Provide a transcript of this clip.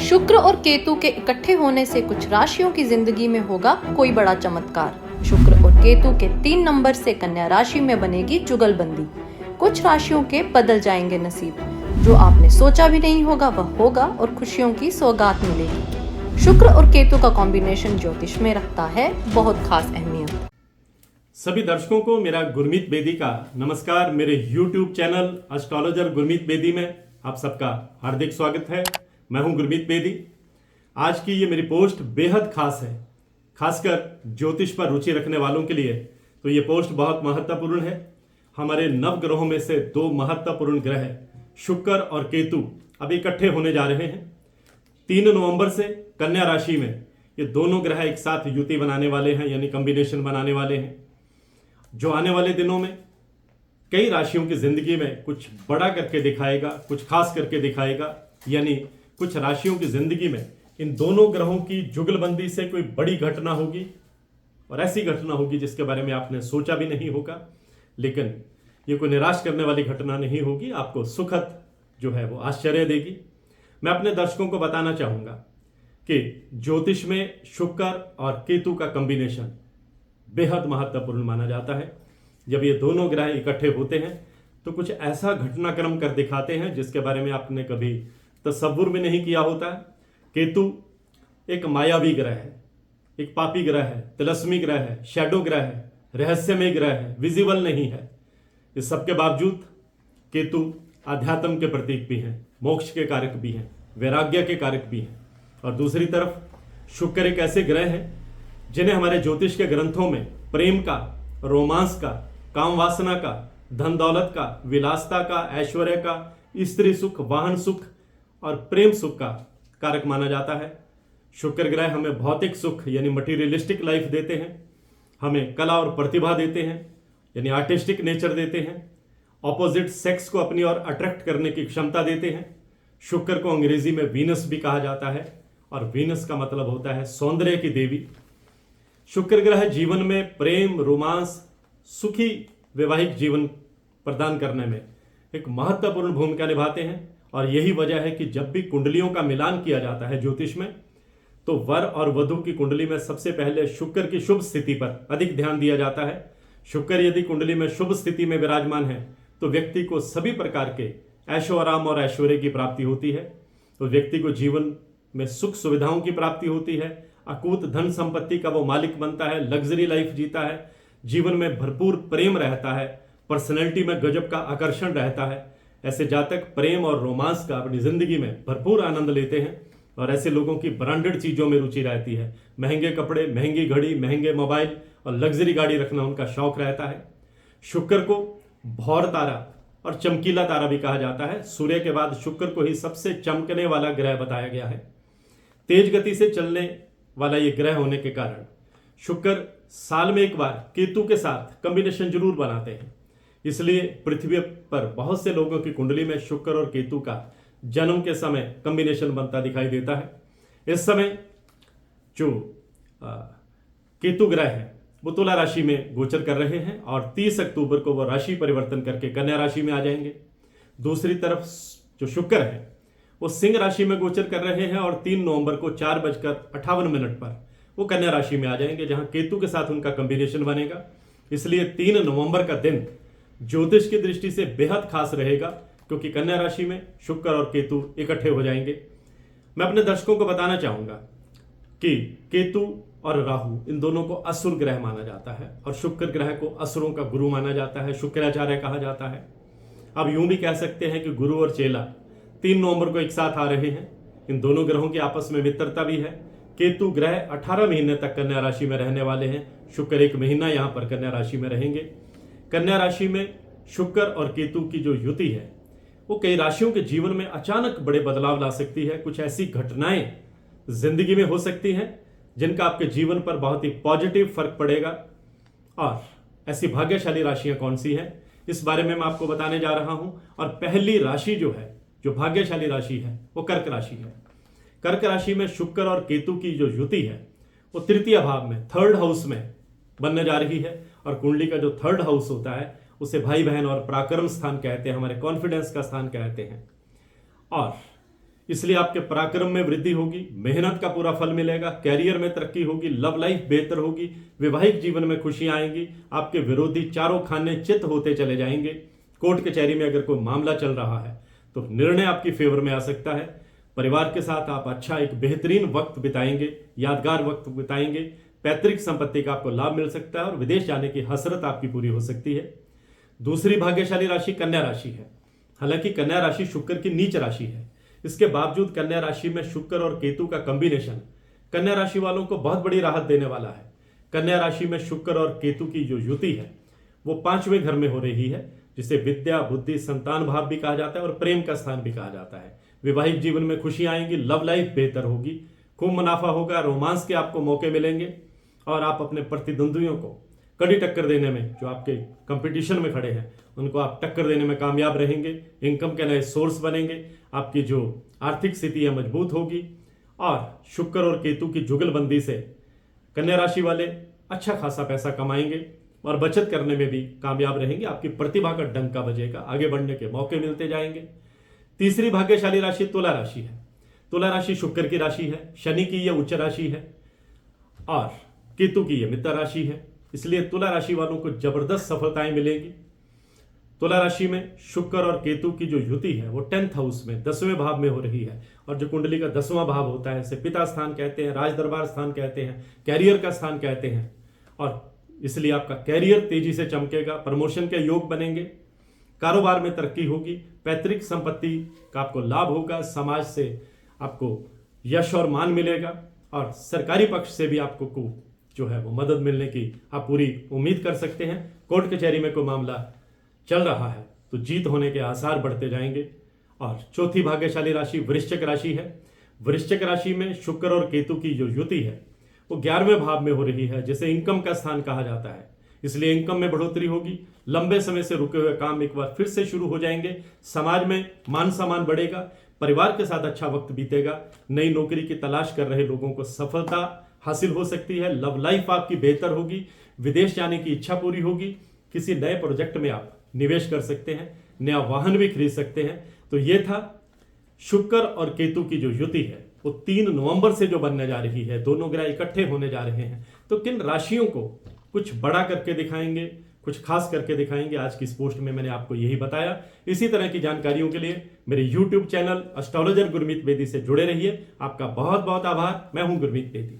शुक्र और केतु के इकट्ठे होने से कुछ राशियों की जिंदगी में होगा कोई बड़ा चमत्कार। शुक्र और केतु के 3 नंबर से कन्या राशि में बनेगी जुगलबंदी। कुछ राशियों के बदल जाएंगे नसीब, जो आपने सोचा भी नहीं होगा वह होगा और खुशियों की सौगात मिलेगी। शुक्र और केतु का कॉम्बिनेशन ज्योतिष में रखता है बहुत खास अहमियत। सभी दर्शकों को मेरा गुरमीत बेदी का नमस्कार। मेरे YouTube channel astrologer Gurmeet Bedi में आप सबका हार्दिक स्वागत है। मैं हूं गुरमीत बेदी। आज की ये मेरी पोस्ट बेहद खास है, खासकर ज्योतिष पर रुचि रखने वालों के लिए तो ये पोस्ट बहुत महत्वपूर्ण है। हमारे नव ग्रहों में से 2 महत्वपूर्ण ग्रह शुक्र और केतु अब इकट्ठे होने जा रहे हैं। 3 नवंबर से कन्या राशि में ये दोनों ग्रह एक साथ युति बनाने वाले हैं, यानी कॉम्बिनेशन बनाने वाले हैं, जो आने वाले दिनों में कई राशियों की जिंदगी में कुछ बड़ा करके दिखाएगा, कुछ खास करके दिखाएगा। यानी कुछ राशियों की जिंदगी में इन दोनों ग्रहों की जुगलबंदी से कोई बड़ी घटना होगी, और ऐसी घटना होगी जिसके बारे में आपने सोचा भी नहीं होगा। लेकिन ये कोई निराश करने वाली घटना नहीं होगी, आपको सुखद जो है वो आश्चर्य देगी। मैं अपने दर्शकों को बताना चाहूंगा कि ज्योतिष में शुक्र और केतु का कॉम्बिनेशन बेहद महत्वपूर्ण माना जाता है। जब ये दोनों ग्रह इकट्ठे होते हैं तो कुछ ऐसा घटनाक्रम कर दिखाते हैं जिसके बारे में आपने कभी तसव्वुर भी नहीं किया होता है। केतु एक मायावी ग्रह है, एक पापी ग्रह है, तिलस्मी ग्रह है, शैडो ग्रह है, रहस्यमय ग्रह है, विजिबल नहीं है। इस सबके बावजूद केतु आध्यात्म के प्रतीक भी हैं, मोक्ष के कारक भी हैं, वैराग्य के कारक भी हैं। और दूसरी तरफ शुक्र एक ऐसे ग्रह हैं जिन्हें हमारे ज्योतिष के ग्रंथों में प्रेम का, रोमांस का, काम वासना का, धन दौलत का, विलासता का, ऐश्वर्य का, स्त्री सुख, वाहन सुख और प्रेम सुख का कारक माना जाता है। शुक्र ग्रह हमें भौतिक सुख यानी मटीरियलिस्टिक लाइफ देते हैं, हमें कला और प्रतिभा देते हैं यानी आर्टिस्टिक नेचर देते हैं, ऑपोजिट सेक्स को अपनी ओर अट्रैक्ट करने की क्षमता देते हैं। शुक्र को अंग्रेजी में वीनस भी कहा जाता है, और वीनस का मतलब होता है सौंदर्य की देवी। शुक्र ग्रह जीवन में प्रेम, रोमांस, सुखी वैवाहिक जीवन प्रदान करने में एक महत्वपूर्ण भूमिका निभाते हैं। और यही वजह है कि जब भी कुंडलियों का मिलान किया जाता है ज्योतिष में, तो वर और वधू की कुंडली में सबसे पहले शुक्र की शुभ स्थिति पर अधिक ध्यान दिया जाता है। शुक्र यदि कुंडली में शुभ स्थिति में विराजमान है तो व्यक्ति को सभी प्रकार के ऐशो आराम और ऐश्वर्य की प्राप्ति होती है। तो व्यक्ति को जीवन में सुख सुविधाओं की प्राप्ति होती है, अकूत धन संपत्ति का वो मालिक बनता है, लग्जरी लाइफ जीता है, जीवन में भरपूर प्रेम रहता है, पर्सनैलिटी में गजब का आकर्षण रहता है। ऐसे जातक प्रेम और रोमांस का अपनी जिंदगी में भरपूर आनंद लेते हैं, और ऐसे लोगों की ब्रांडेड चीजों में रुचि रहती है। महंगे कपड़े, महंगी घड़ी, महंगे मोबाइल और लग्जरी गाड़ी रखना उनका शौक रहता है। शुक्र को भौर तारा और चमकीला तारा भी कहा जाता है। सूर्य के बाद शुक्र को ही सबसे चमकने वाला ग्रह बताया गया है। तेज गति से चलने वाला ये ग्रह होने के कारण शुक्र साल में एक बार केतु के साथ कॉम्बिनेशन जरूर बनाते हैं। इसलिए पृथ्वी पर बहुत से लोगों की कुंडली में शुक्र और केतु का जन्म के समय कॉम्बिनेशन बनता दिखाई देता है। इस समय जो केतु ग्रह है वो तुला राशि में गोचर कर रहे हैं, और 30 अक्टूबर को वो राशि परिवर्तन करके कन्या राशि में आ जाएंगे। दूसरी तरफ जो शुक्र है वो सिंह राशि में गोचर कर रहे हैं, और 3 नवंबर को 4:58 पर वो कन्या राशि में आ जाएंगे, जहां केतु के साथ उनका कॉम्बिनेशन बनेगा। इसलिए 3 नवंबर का दिन ज्योतिष की दृष्टि से बेहद खास रहेगा, क्योंकि कन्या राशि में शुक्र और केतु इकट्ठे हो जाएंगे। मैं अपने दर्शकों को बताना चाहूंगा कि केतु और राहु इन दोनों को असुर ग्रह माना जाता है, और शुक्र ग्रह को असुरों का गुरु माना जाता है, शुक्राचार्य कहा जाता है। अब यूं भी कह सकते हैं कि गुरु और चेला 3 नवंबर को एक साथ आ रहे हैं। इन दोनों ग्रहों की आपस में मित्रता भी है। केतु ग्रह 18 महीने तक कन्या राशि में रहने वाले हैं, शुक्र 1 महीना यहां पर कन्या राशि में रहेंगे। कन्या राशि में शुक्र और केतु की जो युति है वो कई राशियों के जीवन में अचानक बड़े बदलाव ला सकती है। कुछ ऐसी घटनाएं जिंदगी में हो सकती हैं जिनका आपके जीवन पर बहुत ही पॉजिटिव फर्क पड़ेगा। और ऐसी भाग्यशाली राशियां कौन सी हैं, इस बारे में मैं आपको बताने जा रहा हूं। और पहली राशि जो है, जो भाग्यशाली राशि है, वो कर्क राशि है। कर्क राशि में शुक्र और केतु की जो युति है वो तृतीय भाव में, 3rd हाउस में बनने जा रही है। और कुंडली का जो 3rd हाउस होता है उसे भाई बहन और पराक्रम स्थान कहते हैं, हमारे कॉन्फिडेंस का स्थान कहते हैं। और इसलिए आपके पराक्रम में वृद्धि होगी, मेहनत का पूरा फल मिलेगा, कैरियर में तरक्की होगी, लव लाइफ बेहतर होगी, वैवाहिक जीवन में खुशियां आएंगी, आपके विरोधी चारों खाने चित होते चले जाएंगे। कोर्ट कचहरी में अगर कोई मामला चल रहा है तो निर्णय आपकी फेवर में आ सकता है। परिवार के साथ आप अच्छा एक बेहतरीन वक्त बिताएंगे, यादगार वक्त बिताएंगे। पैतृक संपत्ति का आपको लाभ मिल सकता है और विदेश जाने की हसरत आपकी पूरी हो सकती है। दूसरी भाग्यशाली राशि कन्या राशि है। हालांकि कन्या राशि शुक्र की नीच राशि है, इसके बावजूद कन्या राशि में शुक्र और केतु का कॉम्बिनेशन कन्या राशि वालों को बहुत बड़ी राहत देने वाला है। कन्या राशि में शुक्र और केतु की जो युति है वो 5वें घर में हो रही है, जिसे विद्या, बुद्धि, संतान भाव भी कहा जाता है और प्रेम का स्थान भी कहा जाता है। वैवाहिक जीवन में खुशियां आएंगी, लव लाइफ बेहतर होगी, खूब मुनाफा होगा, रोमांस के आपको मौके मिलेंगे और आप अपने प्रतिद्वंदियों को कड़ी टक्कर देने में, जो आपके कंपटीशन में खड़े हैं उनको आप टक्कर देने में कामयाब रहेंगे। इनकम के नए सोर्स बनेंगे, आपकी जो आर्थिक स्थिति है मजबूत होगी और शुक्र और केतु की जुगलबंदी से कन्या राशि वाले अच्छा खासा पैसा कमाएंगे और बचत करने में भी कामयाब रहेंगे। आपकी प्रतिभा का डंका बजेगा, आगे बढ़ने के मौके मिलते जाएंगे। तीसरी भाग्यशाली राशि तुला राशि है। तुला राशि शुक्र की राशि है, शनि की यह उच्च राशि है और केतु की यह मित्र राशि है, इसलिए तुला राशि वालों को जबरदस्त सफलताएं मिलेगी। तुला राशि में शुक्र और केतु की जो युति है वो 10th हाउस में 10वें भाव में हो रही है और जो कुंडली का 10वां भाव होता है इसे पिता स्थान कहते हैं, राज दरबार स्थान कहते हैं, कैरियर का स्थान कहते हैं और इसलिए आपका कैरियर तेजी से चमकेगा, प्रमोशन के योग बनेंगे, कारोबार में तरक्की होगी, पैतृक संपत्ति का आपको लाभ होगा, समाज से आपको यश और मान मिलेगा और सरकारी पक्ष से भी आपको को जो है वो मदद मिलने की आप पूरी उम्मीद कर सकते हैं। कोर्ट कचहरी में कोई मामला चल रहा है तो जीत होने के आसार बढ़ते जाएंगे। और चौथी भाग्यशाली राशि वृश्चिक राशि है। वृश्चिक राशि में शुक्र और केतु की जो युति है वो 11वें भाव में हो रही है, जिसे इनकम का स्थान कहा जाता है, इसलिए इनकम में बढ़ोतरी होगी। लंबे समय से रुके हुए काम एक बार फिर से शुरू हो जाएंगे, समाज में मान सम्मान बढ़ेगा, परिवार के साथ अच्छा वक्त बीतेगा, नई नौकरी की तलाश कर रहे लोगों को सफलता हासिल हो सकती है, लव लाइफ आपकी बेहतर होगी, विदेश जाने की इच्छा पूरी होगी, किसी नए प्रोजेक्ट में आप निवेश कर सकते हैं, नया वाहन भी खरीद सकते हैं। तो ये था शुक्र और केतु की जो युति है वो 3 नवंबर से जो बनने जा रही है, दोनों ग्रह इकट्ठे होने जा रहे हैं। तो किन राशियों को कुछ बड़ा करके दिखाएंगे, कुछ खास करके दिखाएंगे, आज की इस पोस्ट में मैंने आपको यही बताया। इसी तरह की जानकारियों के लिए मेरे YouTube channel astrologer Gurmeet Bedi से जुड़े रहिए। आपका बहुत बहुत आभार। मैं हूं गुरमीत बेदी।